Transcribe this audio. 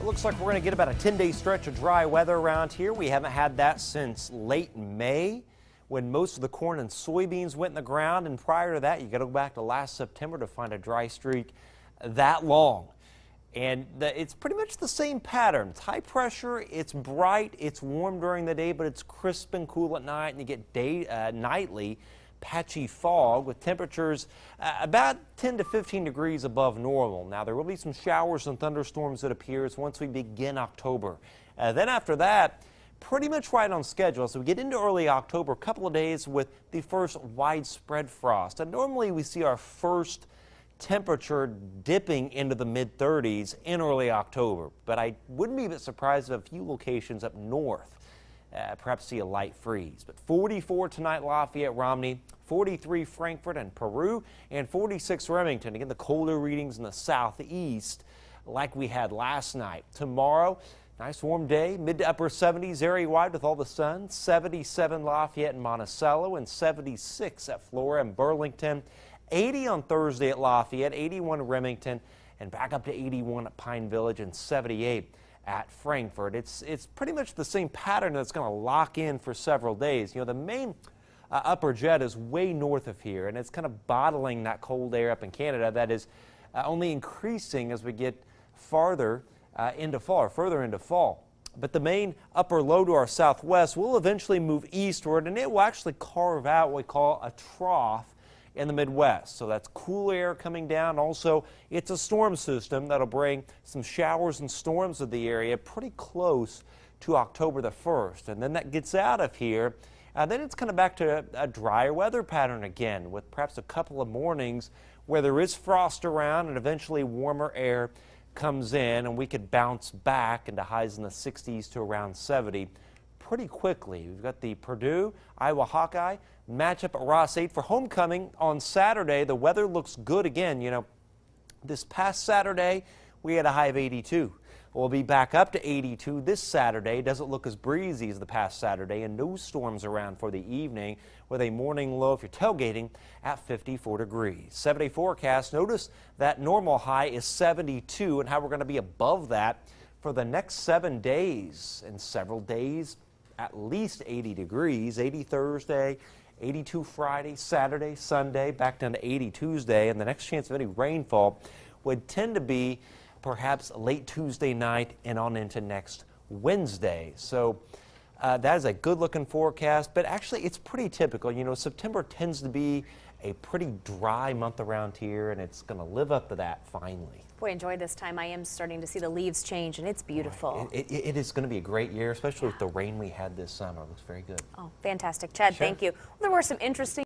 Looks like we're going to get about a 10-day stretch of dry weather around here. We haven't had that since late May when most of the corn and soybeans went in the ground. And prior to that, you got to go back to last September to find a dry streak that long. And it's pretty much the same pattern. It's high pressure, it's bright, it's warm during the day, but it's crisp and cool at night, and you get nightly patchy fog with temperatures about 10 to 15 degrees above normal. Now, there will be some showers and thunderstorms that appears once we begin October. Then after that, pretty much right on schedule. So we get into early October, a couple of days with the first widespread frost. And normally we see our first temperature dipping into the mid-30s in early October. But I wouldn't be a bit surprised if a few locations up north perhaps see a light freeze. But 44 tonight, Lafayette, Romney, 43 Frankfort and Peru, and 46 Remington. Again, the colder readings in the southeast like we had last night. Tomorrow, nice warm day, mid to upper 70s area-wide with all the sun. 77 Lafayette and Monticello, and 76 at Flora and Burlington. 80 on Thursday at Lafayette, 81 at Remington, and back up to 81 at Pine Village, and 78 at Frankfort. It's pretty much the same pattern that's going to lock in for several days. You know, the main upper jet is way north of here, and it's kind of bottling that cold air up in Canada that is only increasing as we get farther into fall, or further into fall. But the main upper low to our southwest will eventually move eastward, and it will actually carve out what we call a trough in the Midwest. So that's cool air coming down. Also, it's a storm system that'll bring some showers and storms of the area pretty close to October the 1st. And then that gets out of here. Then it's kind of back to a drier weather pattern again, with perhaps a couple of mornings where there is frost around and eventually warmer air comes in, and we could bounce back into highs in the 60s to around 70 pretty quickly. We've got the Purdue Iowa Hawkeye matchup at Ross 8 for homecoming on Saturday. The weather looks good again. You know, this past Saturday we had a high of 82. We'll be back up to 82 this Saturday. Doesn't look as breezy as the past Saturday, and no storms around for the evening, with a morning low if you're tailgating at 54 degrees. 7-day forecast. Notice that normal high is 72, and how we're going to be above that for the next 7 days, and several days at least 80 degrees. 80 Thursday, 82 Friday, Saturday, Sunday, back down to 80 Tuesday, and the next chance of any rainfall would tend to be perhaps late Tuesday night and on into next Wednesday. So that is a good looking forecast, but actually it's pretty typical. You know, September tends to be a pretty dry month around here, and it's going to live up to that finally. Boy, enjoy this time. I am starting to see the leaves change, and it's beautiful. It is going to be a great year, especially with the rain we had this summer. It looks very good. Oh, fantastic. Chad, Sure. thank you. Well, there were some interesting